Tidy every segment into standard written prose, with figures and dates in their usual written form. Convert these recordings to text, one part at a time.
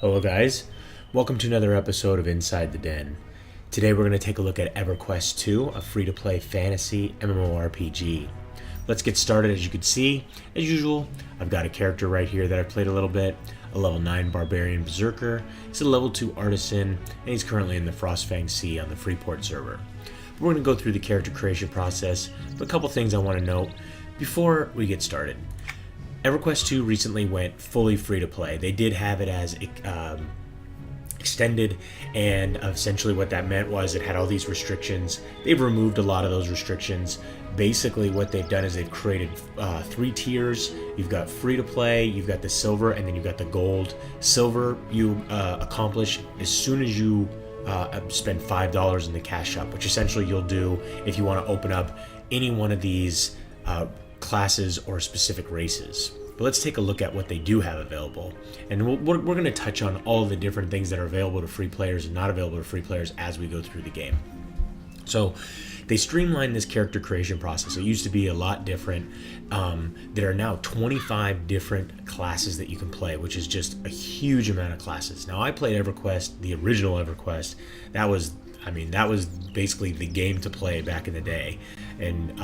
Hello guys, welcome to another episode of Inside the Den. Today we're going to take a look at Everquest 2, a free-to-play fantasy MMORPG. Let's get started. As you can see, as usual, I've got a character right here that I've played a little bit, a level 9 Barbarian Berserker. He's a level 2 Artisan, and he's currently in the Frostfang Sea on the Freeport server. We're going to go through the character creation process, but a couple things I want to note before we get started. Everquest 2 recently went fully free-to-play. They did have it as extended, and essentially what that meant was it had all these restrictions. They've removed a lot of those restrictions. Basically what they've done is they've created 3 tiers. You've got free-to-play, you've got the silver, and then you've got the gold. Silver you accomplish as soon as you spend $5 in the cash shop, which essentially you'll do if you want to open up any one of these classes or specific races. But let's take a look at what they do have available, and we're going to touch on all of the different things that are available to free players and not available to free players as we go through the game. So they streamlined this character creation process. It used to be a lot different. There are now 25 different classes that you can play, which is just a huge amount of classes. Now I played Everquest, the original Everquest. That was basically the game to play back in the day, and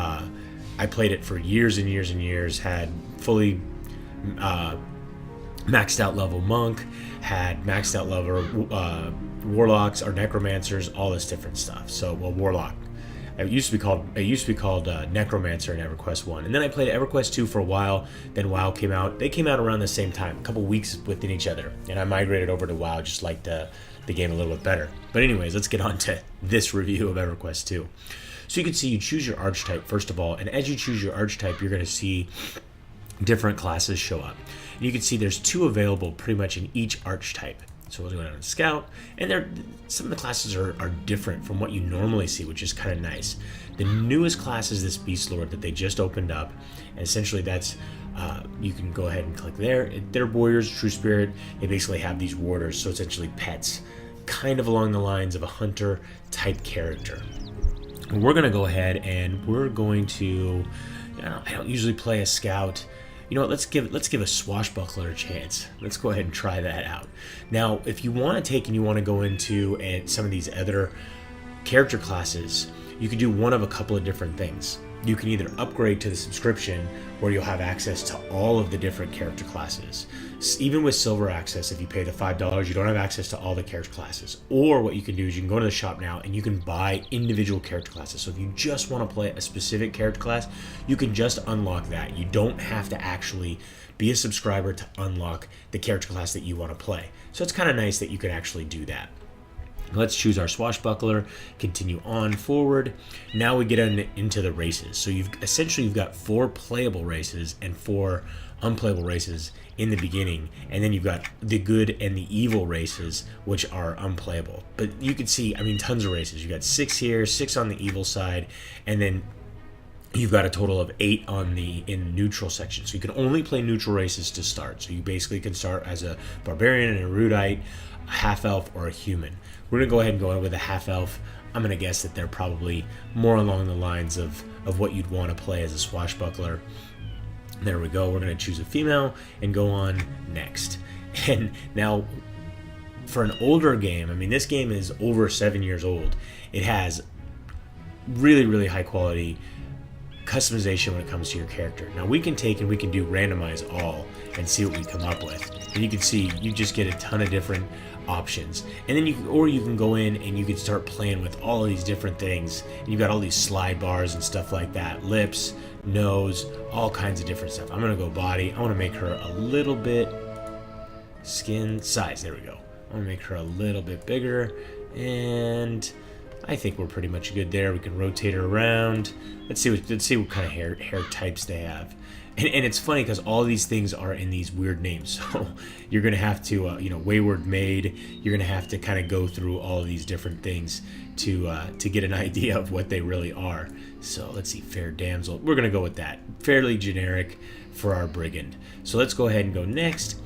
I played it for years and years and years, had fully maxed out level monk, had maxed out level warlocks or necromancers, all this different stuff. So, well, warlock. It used to be called necromancer in Everquest 1. And then I played Everquest 2 for a while, then WoW came out. They came out around the same time, a couple weeks within each other. And I migrated over to WoW, just liked the game a little bit better. But anyways, let's get on to this review of Everquest 2. So you can see you choose your archetype first of all, and as you choose your archetype, you're going to see different classes show up. And you can see there's 2 available pretty much in each archetype. So we'll go down to Scout, and some of the classes are different from what you normally see, which is kind of nice. The newest class is this Beast Lord that they just opened up, and essentially that's you can go ahead and click there. They're warriors, true spirit. They basically have these warders, so essentially pets, kind of along the lines of a hunter type character. We're going to go ahead and we're going to, I don't usually play a scout. You know what, let's give a swashbuckler a chance. Let's go ahead and try that out. Now, if you want to take and you want to go into some of these other character classes, you can do one of a couple of different things. You can either upgrade to the subscription, where you'll have access to all of the different character classes. Even with silver access, if you pay the $5, you don't have access to all the character classes. Or what you can do is you can go to the shop now and you can buy individual character classes. So if you just want to play a specific character class, you can just unlock that. You don't have to actually be a subscriber to unlock the character class that you want to play. So it's kind of nice that you can actually do that. Let's choose our swashbuckler, continue on forward. Now we get into the races. So you've got 4 playable races and 4 unplayable races in the beginning, and then you've got the good and the evil races, which are unplayable. But you can see, tons of races. You've got 6 here, 6 on the evil side, and then you've got a total of 8 in neutral section. So you can only play neutral races to start. So you basically can start as a barbarian, an erudite, a half-elf, or a human. We're going to go ahead and go in with a half-elf. I'm going to guess that they're probably more along the lines of what you'd want to play as a swashbuckler. There we go. We're going to choose a female and go on next. And now, for an older game, this game is over 7 years old. It has really, really high quality customization when it comes to your character. Now we can take and we can do randomize all and see what we come up with. And you can see you just get a ton of different options. And then you can go in and you can start playing with all of these different things. And you've got all these slide bars and stuff like that. Lips, nose, all kinds of different stuff. I'm going to go body. I want to make her a little bit skin size. There we go. I want to make her a little bit bigger, and I think we're pretty much good there. We can rotate her around. Let's see what kind of hair types they have. And it's funny because all these things are in these weird names. So you're going to have to, Wayward Maid, you're going to have to kind of go through all of these different things to get an idea of what they really are. So let's see, Fair Damsel. We're going to go with that. Fairly generic for our Brigand. So let's go ahead and go next.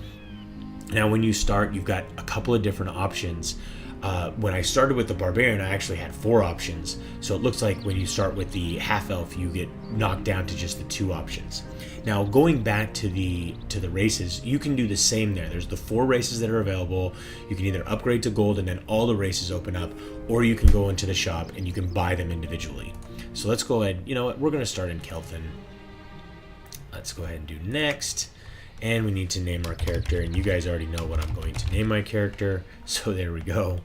Now when you start, you've got a couple of different options. when I started with the Barbarian, I actually had 4 options. So it looks like when you start with the half-elf, you get knocked down to just the 2 options. Now, going back to the races, you can do the same there. There's the 4 races that are available. You can either upgrade to gold and then all the races open up, or you can go into the shop and you can buy them individually. So let's go ahead. You know what? We're going to start in Kelthon. Let's go ahead and do next. And we need to name our character, and you guys already know what I'm going to name my character. So there we go.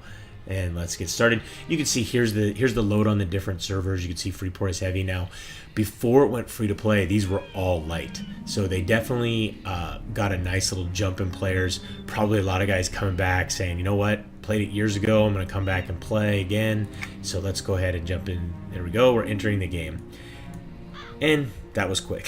And let's get started. You can see here's the load on the different servers. You can see Freeport is heavy now. Before it went free to play, these were all light. So they definitely got a nice little jump in players. Probably a lot of guys coming back saying, you know what, played it years ago, I'm going to come back and play again. So let's go ahead and jump in. There we go, we're entering the game. And that was quick.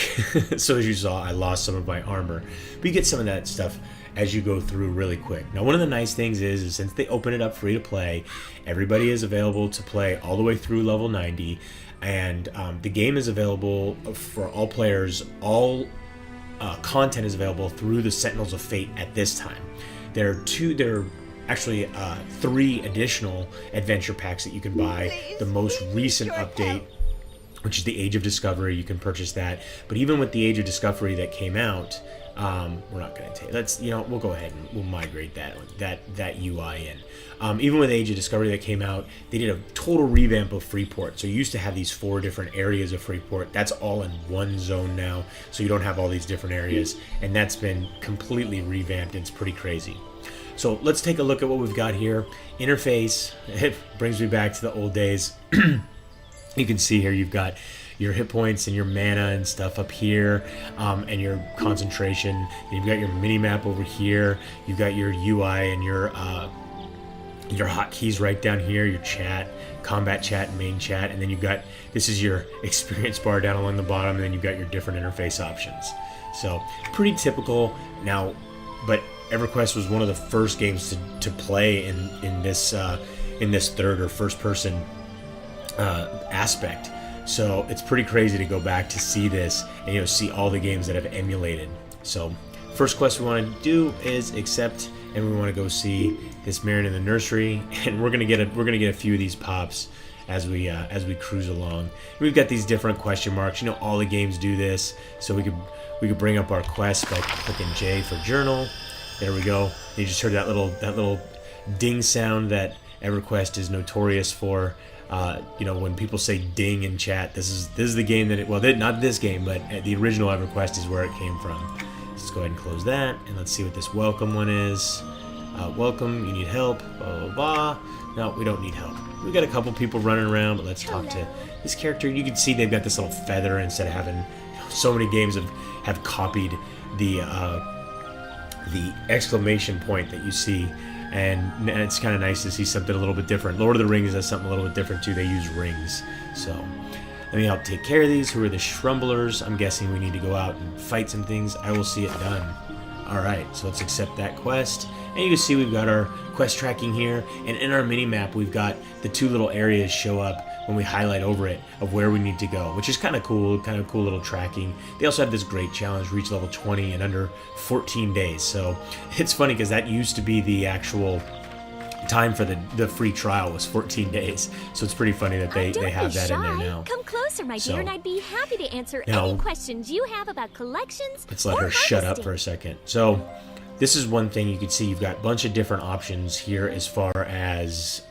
So as you saw, I lost some of my armor. But you get some of that stuff as you go through really quick. Now, one of the nice things is since they open it up free to play, everybody is available to play all the way through level 90. And the game is available for all players. All content is available through the Sentinels of Fate at this time. There are actually 3 additional adventure packs that you can buy. The most recent update, which is the Age of Discovery, you can purchase that. But even with the Age of Discovery that came out, we're not going to take. Let's, we'll go ahead and we'll migrate that UI in. Even with Age of Discovery that came out, they did a total revamp of Freeport. So you used to have these 4 different areas of Freeport. That's all in one zone now, so you don't have all these different areas, and that's been completely revamped. It's pretty crazy. So let's take a look at what we've got here. Interface. It brings me back to the old days. You can see here you've got your hit points and your mana and stuff up here, and your concentration. And you've got your mini map over here. You've got your UI and your hotkeys right down here. Your chat, combat chat, main chat, and then you've got, this is your experience bar down along the bottom, and then you've got your different interface options. So pretty typical now, but Everquest was one of the first games to play in this third or first person aspect. So it's pretty crazy to go back to see this and see all the games that have emulated. So first quest we want to do is accept, and we want to go see this Marin in the nursery, and we're gonna get a few of these pops as we cruise along. We've got these different question marks. All the games do this, so we could bring up our quest by clicking J for journal. There we go. You just heard that little ding sound that Everquest is notorious for. When people say ding in chat, this is the game not this game, but the original Everquest is where it came from. Let's go ahead and close that, and let's see what this welcome one is. Welcome, you need help, blah, blah, blah. No, we don't need help. We've got a couple people running around, but let's talk to this character. You can see they've got this little feather instead of having, so many games have copied the exclamation point that you see. And it's kind of nice to see something a little bit different. Lord of the Rings has something a little bit different too. They use rings. So let me help take care of these. Who are the Shrumblers? I'm guessing we need to go out and fight some things. I will see it done. Alright, so let's accept that quest. And you can see we've got our quest tracking here. And in our mini-map, we've got the 2 little areas show up when we highlight over it of where we need to go, which is kind of cool little tracking. They also have this great challenge, reach level 20 in under 14 days. So it's funny because that used to be the actual time for the free trial was 14 days. So it's pretty funny that they have that in there now. Come closer, my dear, and I'd be happy to answer any questions you have about collections. Let's let her shut up for a second. So this is one thing you can see. You've got a bunch of different options here as far as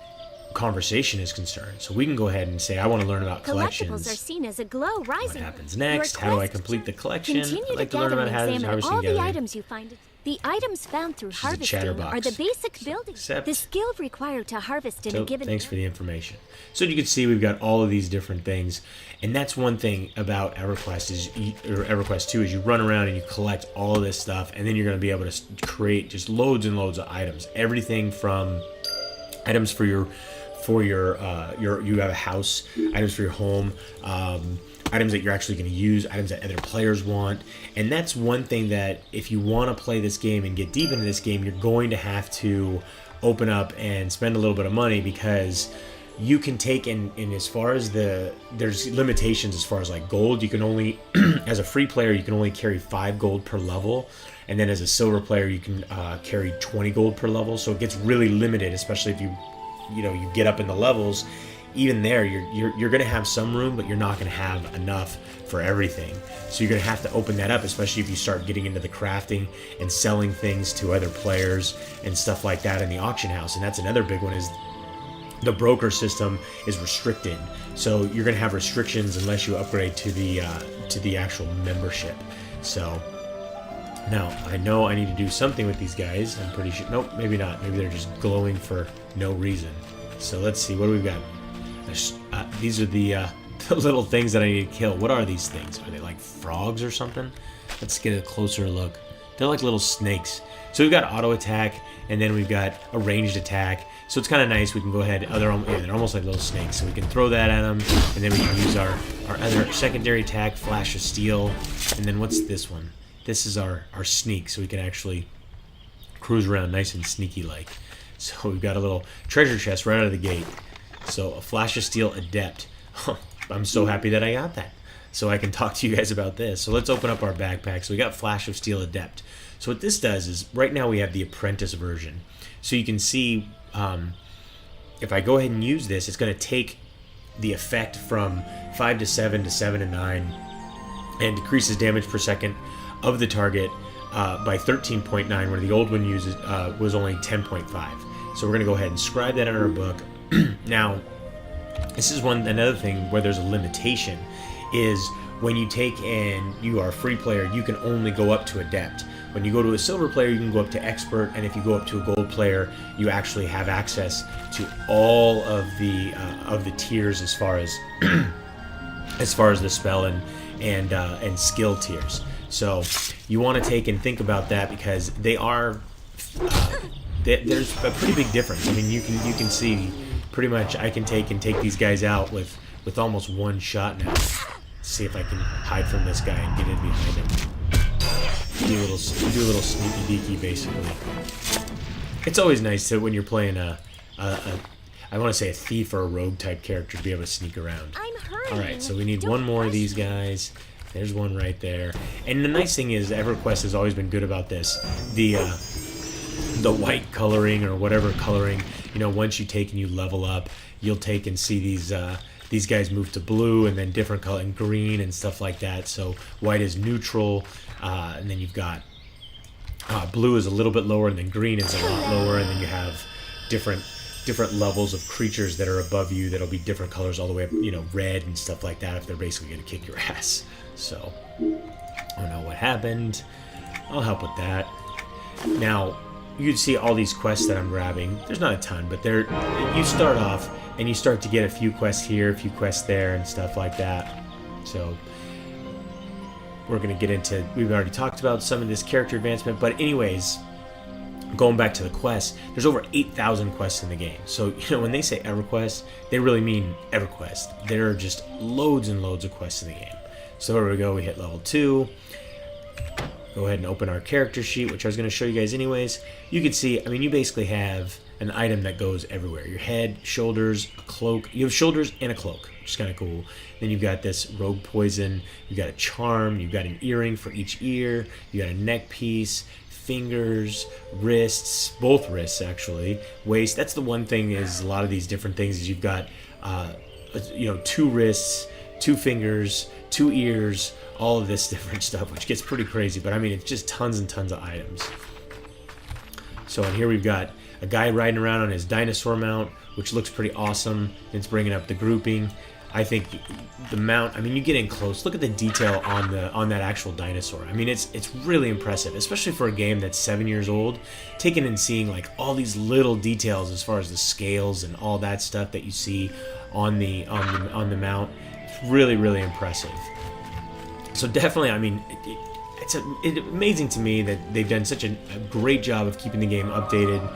conversation is concerned. So we can go ahead and say, I want to learn about collections. Collectibles are seen as a glow rising. What happens next? How do I complete the collection? Continue I'd like to learn gather about how and to examine harvest all and gather. the items you find. The items found through harvesting are the basic building. The skill required to harvest in a given thanks for the information. So you can see we've got all of these different things, and that's one thing about EverQuest or EverQuest 2 is you run around and you collect all of this stuff, and then you're going to be able to create just loads and loads of items. Everything from items for you have a house, items for your home, items that you're actually going to use, items that other players want. And that's one thing that if you want to play this game and get deep into this game, you're going to have to open up and spend a little bit of money, because you can take in as far as there's limitations as far as like gold. You can only as a free player you can only carry 5 gold per level, and then as a silver player you can carry 20 gold per level. So it gets really limited, especially if you you get up in the levels, even there you're going to have some room, but you're not going to have enough for everything. So you're going to have to open that up, especially if you start getting into the crafting and selling things to other players and stuff like that in the auction house. And that's another big one, is the broker system is restricted. So you're going to have restrictions unless you upgrade to the actual membership. So now I know I need to do something with these guys. I'm pretty sure. Nope, maybe not. Maybe they're just glowing for no reason. So let's see, what do we got? These are the little things that I need to kill. What are these things? Are they like frogs or something? Let's get a closer look. They're like little snakes. So we've got auto attack, and then we've got a ranged attack. So it's kind of nice. We can go ahead. They're almost like little snakes. So we can throw that at them, and then we can use our other secondary attack, Flash of Steel. And then what's this one? This is our sneak, so we can actually cruise around nice and sneaky like. So we've got a little treasure chest right out of the gate. So a Flash of Steel Adept. I'm so happy that I got that, so I can talk to you guys about this. So let's open up our backpack. So we got Flash of Steel Adept. So what this does is, right now we have the Apprentice version. So you can see, if I go ahead and use this, it's going to take the effect from 5 to 7 to 7 to 9, and decreases damage per second of the target by 13.9, where the old one was only 10.5. So we're going to go ahead and scribe that in our book. Now, this is another thing where there's a limitation, is when you take and you are a free player, you can only go up to Adept. When you go to a silver player, you can go up to Expert, and if you go up to a gold player, you actually have access to all of the tiers as far as the spell and skill tiers. So you want to take and think about that, because they are there's a pretty big difference. I mean, you can see pretty much I can take these guys out with almost one shot now. Let's see if I can hide from this guy and get in behind him. Do a little sneaky deaky, basically. It's always nice to, when you're playing I want to say a thief or a rogue type character, to be able to sneak around. All right, so we need one more of these guys. There's one right there. And the nice thing is, Everquest has always been good about this. The white coloring, or whatever coloring, once you take and you level up, you'll take and see these guys move to blue, and then different color, and green and stuff like that. So white is neutral, and then you've got blue is a little bit lower, and then green is a lot lower, and then you have different levels of creatures that are above you that'll be different colors all the way up, red and stuff like that, if they're basically going to kick your ass. So I don't know what happened. I'll help with that. Now, you can see all these quests that I'm grabbing. There's not a ton, but you start off and you start to get a few quests here, a few quests there, and stuff like that. So we're going to get into, we've already talked about some of this character advancement, but anyways, going back to the quests, there's over 8,000 quests in the game. So, when they say EverQuest, they really mean EverQuest. There are just loads and loads of quests in the game. So here we go, we hit level 2. Go ahead and open our character sheet, which I was going to show you guys anyways. You can see, you basically have an item that goes everywhere. Your head, shoulders, a cloak. You have shoulders and a cloak, which is kind of cool. Then you've got this rogue poison. You've got a charm. You've got an earring for each ear. You got a neck piece, fingers, wrists, both wrists actually, waist. That's the one thing, is a lot of these different things is you've got, 2 wrists, 2 fingers, 2 ears, all of this different stuff, which gets pretty crazy, but it's just tons and tons of items. So in here we've got a guy riding around on his Dinosaur Mount, which looks pretty awesome. It's bringing up the grouping. I think the mount, you get in close, look at the detail on that actual dinosaur. It's really impressive, especially for a game that's 7 years old. Taking and seeing like all these little details as far as the scales and all that stuff that you see on the mount. It's really, really impressive. So definitely, it's amazing to me that they've done such a great job of keeping the game updated.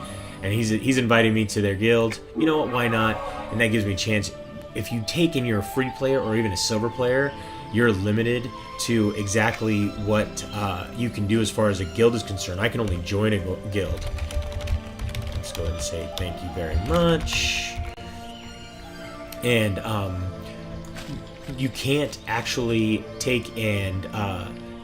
And he's invited me to their guild. You know what? Why not? And that gives me a chance. If you take and you're a free player or even a silver player, you're limited to exactly what you can do as far as a guild is concerned. I can only join a guild. Let's go ahead and say thank you very much. And you can't actually take and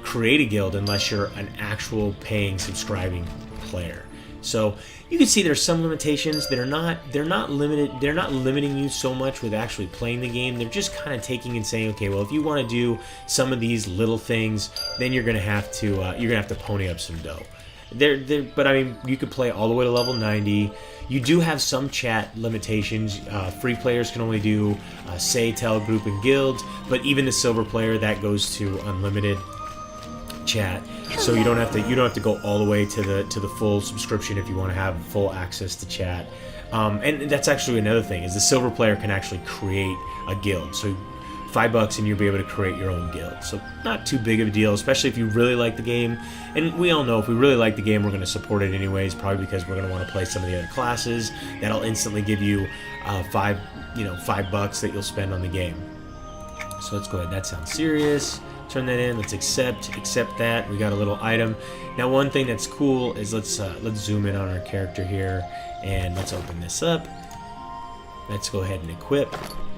create a guild unless you're an actual paying subscribing player. So you can see there's some limitations. They're not limiting you so much with actually playing the game. They're just kind of taking and saying, okay, well, if you want to do some of these little things, then you're gonna have to pony up some dough. But I mean, you could play all the way to level 90. You do have some chat limitations. Free players can only do say, tell, group, and guilds. But even the silver player, that goes to unlimited chat. So you don't have to go all the way to the full subscription if you want to have full access to chat. And that's actually another thing, is the silver player can actually create a guild. So $5 and you'll be able to create your own guild. So not too big of a deal, especially if you really like the game. And we all know if we really like the game, we're going to support it anyways, probably because we're going to want to play some of the other classes. That'll instantly give you $5 that you'll spend on the game. So let's go ahead. That sounds serious. Turn that in. Let's accept that. We got a little item. Now one thing that's cool is let's zoom in on our character here and let's open this up. Let's go ahead and equip.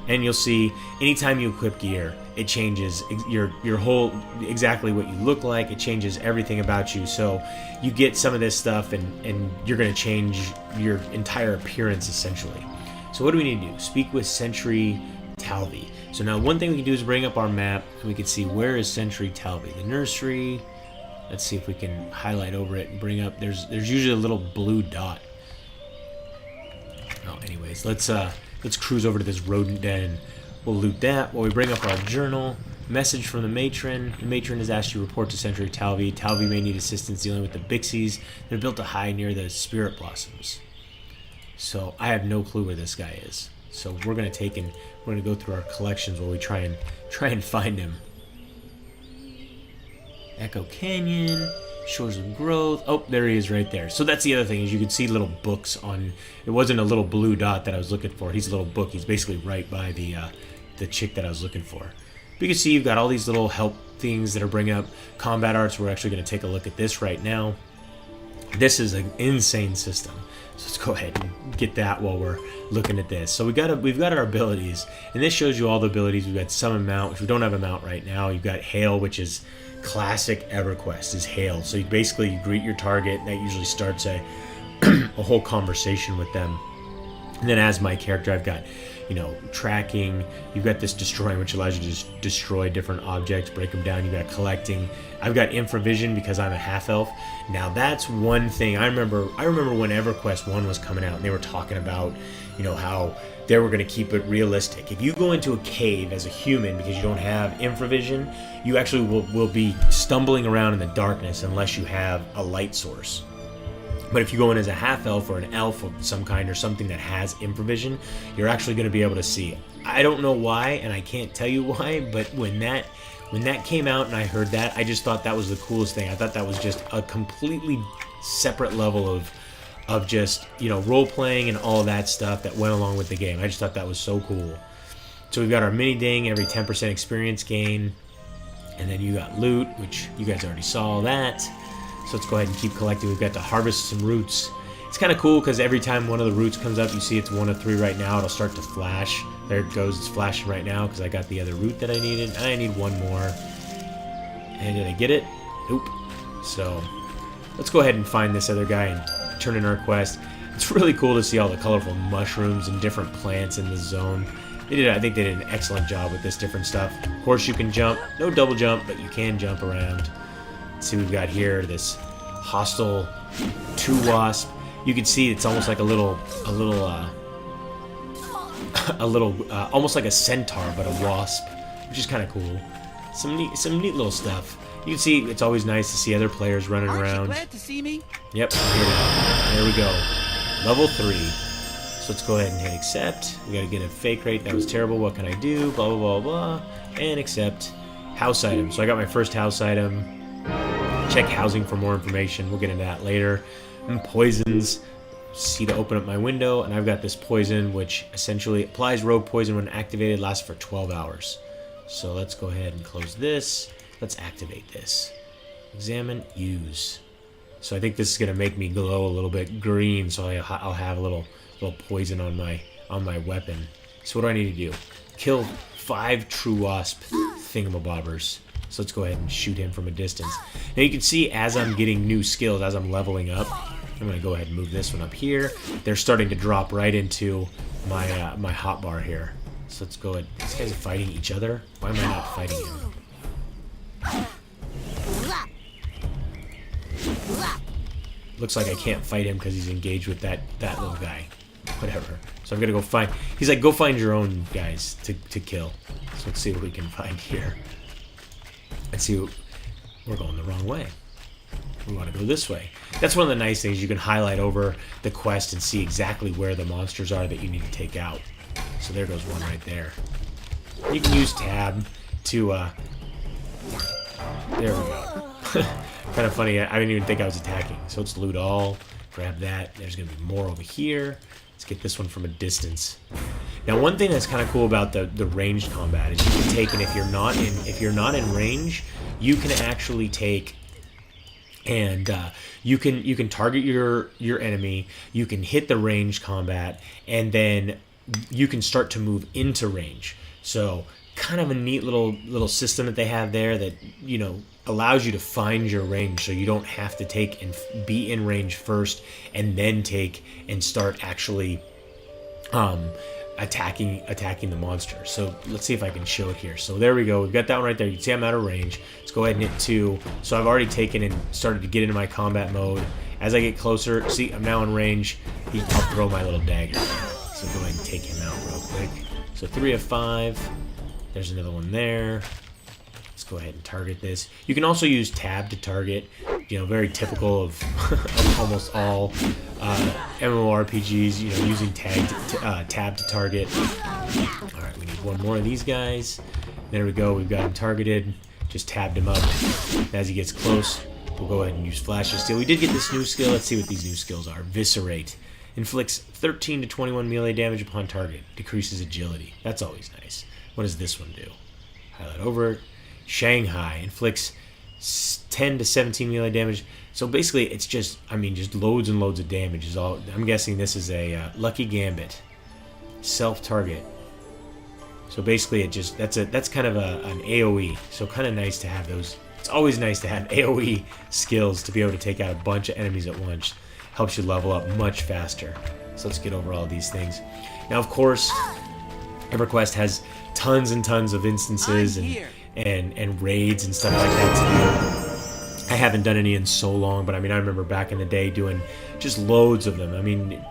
And you'll see anytime you equip gear, it changes your whole, exactly what you look like. It changes everything about you. So you get some of this stuff and you're going to change your entire appearance essentially. So what do we need to do? Speak with Sentry Talby. So now one thing we can do is bring up our map and we can see where is Sentry Talby. The nursery. Let's see if we can highlight over it and bring up. There's usually a little blue dot. Oh, anyways, let's cruise over to this rodent den. We'll loot that while we bring up our journal. Message from the matron. The matron has asked you to report to Sentry Talby. Talby may need assistance dealing with the Bixies. They're built to hide near the spirit blossoms. So I have no clue where this guy is. So we're gonna go through our collections while we try and find him. Echo Canyon. Shores of Growth. Oh, there he is right there. So that's the other thing, is you can see little books on. It wasn't a little blue dot that I was looking for. He's a little book. He's basically right by the chick that I was looking for. But you can see you've got all these little help things that are bringing up combat arts. We're actually going to take a look at this right now. This is an insane system. So let's go ahead and get that while we're looking at this. So we've got our abilities, and this shows you all the abilities. We've got Summon Mount, which we don't have a mount right now. You've got Hail, which is classic Everquest, is Hail. So you greet your target, and that usually starts a whole conversation with them. And then as my character, I've got, tracking. You've got this destroying, which allows you to just destroy different objects, break them down. You've got collecting. I've got infravision because I'm a half-elf. Now that's one thing. I remember when EverQuest 1 was coming out and they were talking about, how they were going to keep it realistic. If you go into a cave as a human because you don't have infravision, you actually will be stumbling around in the darkness unless you have a light source. But if you go in as a half-elf or an elf of some kind or something that has infravision, you're actually going to be able to see. I don't know why, and I can't tell you why, but when that came out and I heard that, I just thought that was the coolest thing. I thought that was just a completely separate level of just, role-playing and all that stuff that went along with the game. I just thought that was so cool. So we've got our mini-ding, every 10% experience gain. And then you got loot, which you guys already saw that. So let's go ahead and keep collecting. We've got to harvest some roots. It's kind of cool because every time one of the roots comes up, you see it's 1 of 3 right now. It'll start to flash. There it goes. It's flashing right now because I got the other root that I needed. I need one more. And did I get it? Nope. So let's go ahead and find this other guy and turn in our quest. It's really cool to see all the colorful mushrooms and different plants in the zone. I think they did an excellent job with this different stuff. Of course, you can jump. No double jump, but you can jump around. Let's see what we've got here. This hostile 2 wasp. You can see it's almost like almost like a centaur, but a wasp, which is kind of cool. Some neat little stuff. You can see it's always nice to see other players running around. Aren't you glad to see me? Yep, here we go. There we go. Level 3. So let's go ahead and hit accept. We gotta get a fake rate. That was terrible. What can I do? Blah, blah, blah, blah. And accept. House item. So I got my first house item. Check housing for more information. We'll get into that later. And poisons. See to open up my window. And I've got this poison, which essentially applies rogue poison when activated. Lasts for 12 hours. So let's go ahead and close this. Let's activate this. Examine. Use. So I think this is going to make me glow a little bit green. So I'll have a little poison on my weapon. So what do I need to do? Kill 5 true wasp thingamabobbers. So let's go ahead and shoot him from a distance. Now you can see as I'm getting new skills, as I'm leveling up, I'm going to go ahead and move this one up here. They're starting to drop right into my my hotbar here. So let's go ahead. These guys are fighting each other. Why am I not fighting him? Looks like I can't fight him because he's engaged with that little guy. Whatever. So I'm gonna go find. He's like, go find your own guys to kill. So let's see what we can find here. Let's see. We're going the wrong way. We want to go this way. That's one of the nice things. You can highlight over the quest and see exactly where the monsters are that you need to take out. So there goes one right there. You can use tab to. There we go. Kind of funny. I didn't even think I was attacking. So let's loot all. Grab that. There's gonna be more over here. Let's get this one from a distance. Now, one thing that's kind of cool about the ranged combat is you can take, and if you're not in range, you can actually take, and you can target your enemy. You can hit the ranged combat, and then you can start to move into range. So kind of a neat little system that they have there that, you know, allows you to find your range, so you don't have to take and be in range first and then take and start actually attacking the monster. So let's see if I can show it here. So there we go. We've got that one right there. You can see I'm out of range. Let's go ahead and hit 2. So I've already taken and started to get into my combat mode. As I get closer, see, I'm now in range. I'll throw my little dagger. So go ahead and take him out real quick. So 3 of 5. There's another one there. Let's go ahead and target this. You can also use tab to target. You know, very typical of, of almost all MMORPGs. You know, using tab to target. All right, we need one more of these guys. There we go. We've got him targeted. Just tabbed him up. As he gets close, we'll go ahead and use Flash of Steel. We did get this new skill. Let's see what these new skills are. Viscerate. Inflicts 13 to 21 melee damage upon target. Decreases agility. That's always nice. What does this one do? Highlight over it. Shanghai. Inflicts 10 to 17 melee damage. So basically, it's just, I mean, just loads and loads of damage is all. I'm guessing this is a Lucky Gambit. Self-target. So basically, it just, that's kind of an AoE. So kind of nice to have those. It's always nice to have AoE skills to be able to take out a bunch of enemies at once. Helps you level up much faster. So let's get over all of these things. Now, of course, Everquest has tons and tons of instances and raids and stuff like that to do. I haven't done any in so long, but I mean, I remember back in the day doing just loads of them. I mean,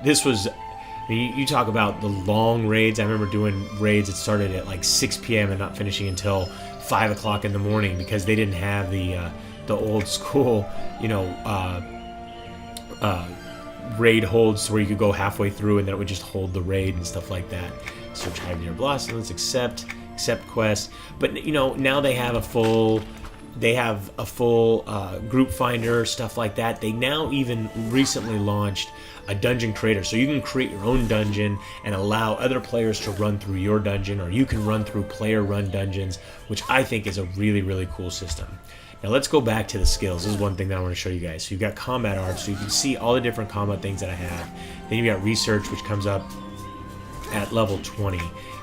this was, I mean, you talk about the long raids. I remember doing raids that started at like 6 p.m. and not finishing until 5 o'clock in the morning because they didn't have the old school, you know, raid holds where you could go halfway through and then it would just hold the raid and stuff like that. Search Hive near Blossom. Let's accept quest. But you know, now they have a full group finder, stuff like that. They now even recently launched a dungeon creator, so you can create your own dungeon and allow other players to run through your dungeon, or you can run through player-run dungeons, which I think is a really, really cool system. Now let's go back to the skills. This is one thing that I want to show you guys. So you've got combat art, so you can see all the different combat things that I have. Then you've got research, which comes up at level 20.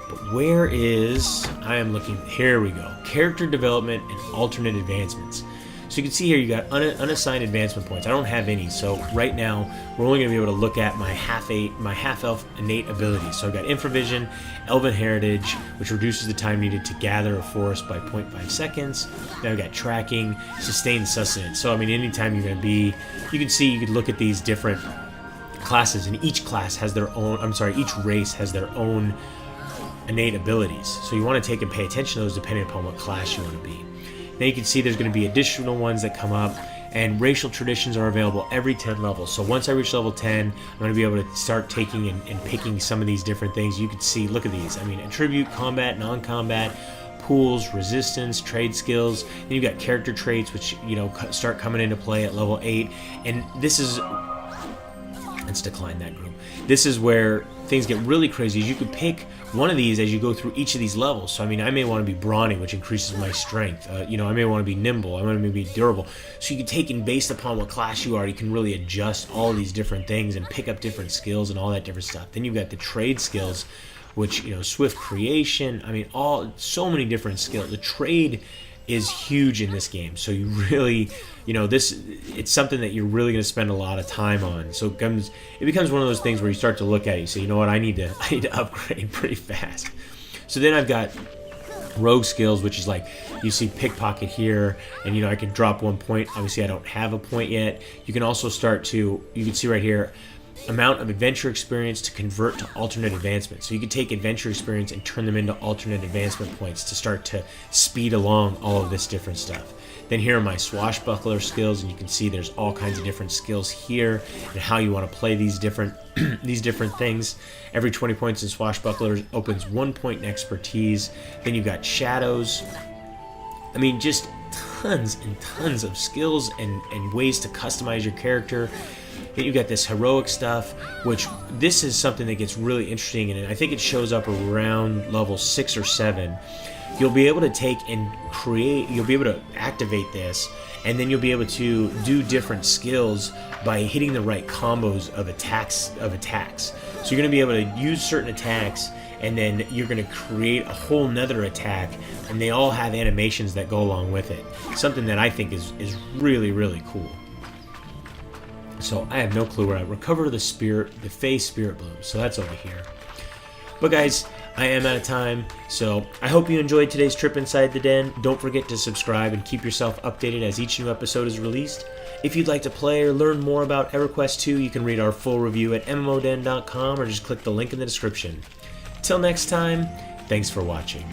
But where is, I am looking, here we go. Character development and alternate advancements. So you can see here you got unassigned advancement points. I don't have any, so right now we're only going to be able to look at my half-elf innate abilities. So I've got infravision, elven heritage, which reduces the time needed to gather a forest by 0.5 seconds. Now I've got tracking, sustained sustenance. So I mean, anytime you're going to be, you can see, you can look at these different classes, and each class has their own, each race has their own innate abilities. So you want to take and pay attention to those depending upon what class you want to be. Now you can see there's going to be additional ones that come up, and racial traditions are available every 10 levels. So once I reach level 10, I'm going to be able to start taking and picking some of these different things. You can see, look at these. I mean, attribute, combat, non-combat, pools, resistance, trade skills. Then you've got character traits, which, you know, start coming into play at level 8. And this is, let's decline that group. This is where things get really crazy. You could pick one of these as you go through each of these levels. So I mean, I may want to be brawny, which increases my strength. You know, I may want to be nimble. I want to be durable. So you can take, and based upon what class you are, you can really adjust all these different things and pick up different skills and all that different stuff. Then you've got the trade skills, which, you know, swift creation. I mean, so many different skills. The trade is huge in this game. So you really, it's something that you're really going to spend a lot of time on. So it becomes one of those things where you start to look at it, you say, you know what, I need to upgrade pretty fast. So then I've got rogue skills, which is like, you see pickpocket here, and I can drop 1 point. Obviously I don't have a point yet. You can also you can see right here, amount of adventure experience to convert to alternate advancement. So you can take adventure experience and turn them into alternate advancement points to start to speed along all of this different stuff. Then here are my swashbuckler skills, and you can see there's all kinds of different skills here and how you want to play these different these different things. Every 20 points in swashbucklers opens 1 point in expertise. Then you've got shadows. I mean, just tons and tons of skills and ways to customize your character. Then you got this heroic stuff, which this is something that gets really interesting, and I think it shows up around level 6 or 7. You'll be able to take and create, you'll be able to activate this, and then you'll be able to do different skills by hitting the right combos of attacks. So you're going to be able to use certain attacks, and then you're going to create a whole nother attack, and they all have animations that go along with it. Something that I think is really, really cool. So I have no clue where I recover the Fey Spirit Bloom. So that's over here. But guys, I am out of time. So I hope you enjoyed today's trip inside the den. Don't forget to subscribe and keep yourself updated as each new episode is released. If you'd like to play or learn more about Everquest 2, you can read our full review at MMODen.com or just click the link in the description. Till next time, thanks for watching.